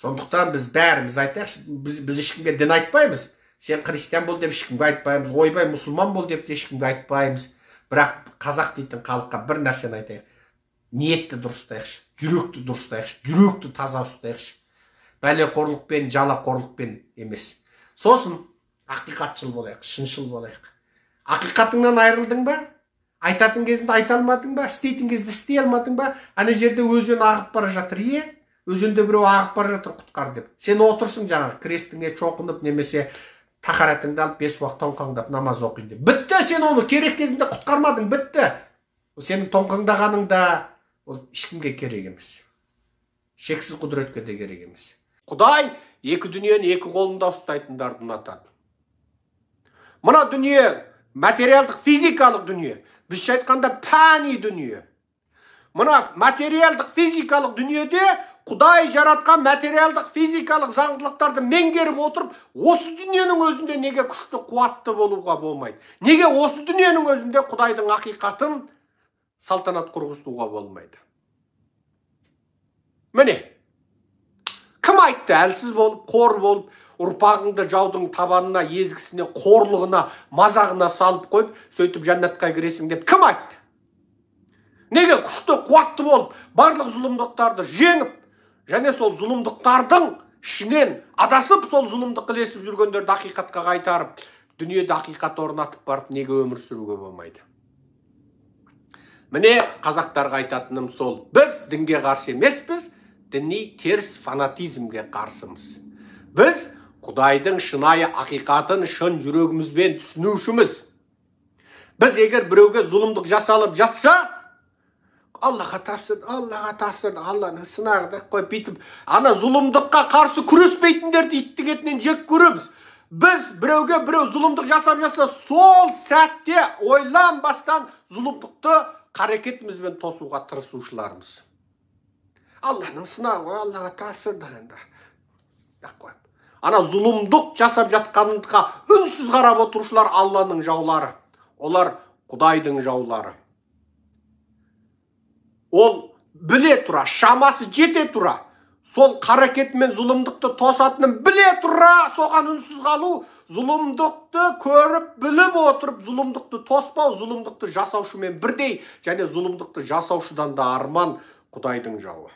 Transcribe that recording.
Сондықтан біз бәріміз айтайықшы, біз ешкімге дін айтпаймыз. Сен христиан бол деп ешкімге айтпаймыз, ойбай мұсылман бол деп ешкімге айтпаймыз. Бірақ қазақ дейтін халыққа бір нәрсені айтайық. Ниетті дұрыстайықшы, жүректі дұрыстайықшы, жүректі таза ұстайықшы. Бәлеқорлықпен, жалақорлықпен емес. Сосын ақиқатшыл болайық, шыншыл болайық. Ақиқатыңнан айырылдың ба? Айтатын кезінде айта алмадың ба? Істейтін кезде істей алмадың ба? Ана жерде өзен ағып бара жатыр, өзенде біреу ағып бара жатыр, құтқар деп. Сен отырсың жаңағы крестіңе шоқынып, немесе тақаратыңды алып 5 уақыт тоңқаңдап намаз оқиын деп. Бітті, сен оны керек кезінде құтқармадың, бітті. Сенің тоңқаңдағаның да ол ешкімге керек емес. Шексіз құдіретке де керек емес. Құдай екі дүниені екі қолында ұстайтындарды ұнатады. Мына дүние материалдық, физикалық дүние. Бізде айтқанда пәни дүние. Мына материалдық, физикалық дүниеде Құдай жаратқан материалдық, физикалық заңдылықтарды меңгеріп отырып, осы дүниенің өзінде неге күшті, қуатты болуға болмайды? Неге осы дүниенің өзінде Құдайдың ақиқатын салтанат құрғызуға болмайды? Міне, кім айтты әлсіз болып, қор болып, ұрпағыңды жаудың табанына, езгісіне, қорлығына, мазағына салып қойып, сөйтіп жәннатқа кіресің деп кім айтты? Неге күшті, қуатты болып, барлық зұлымдықтарды жеңіп, және сол зұлымдықтардың ішінен адасып, сол зұлымдық ілесіп жүргендерді ақиқатқа қайтарып, дүниеде ақиқат орнатып барып, неге өмір сүруге болмайды? Міне қазақтарға айтатыным сол. Біз дінге қарсы емеспіз, діни теріс фанатизмге қарсымыз. Біз Құдайдың шынайы ақиқатын шын жүрегімізбен түсінушіміз. Біз егер біреуге зұлымдық жасалып жатса, Аллаға тапсырды, Алланың сынағына қойып бүйтіп, ана зұлымдыққа қарсы күреспейтіндерді иттің етінен жек көреміз. Біз біреуге біреу зұлымдық жасап жатса, сол сәтте ойланбастан зұлымдықты қарекетімізбен тосуға тырысушылармыз. Алланың сынағы, Аллаға тапсырды енді. Ана зұлымдық жасап жатқанға үнсіз қарап отырушылар Алланың жаулары. Олар Құдайдың жаулары. Ол біле тұра, шамасы жете тұра, сол қарекетімен зұлымдықты тосатынын біле тұра, соған үнсіз қалу, зұлымдықты көріп, біліп отырып, зұлымдықты тоспау, зұлымдықты жасаушымен бірдей, және зұлымдықты жасаушыдан да арман Құдайдың жауы.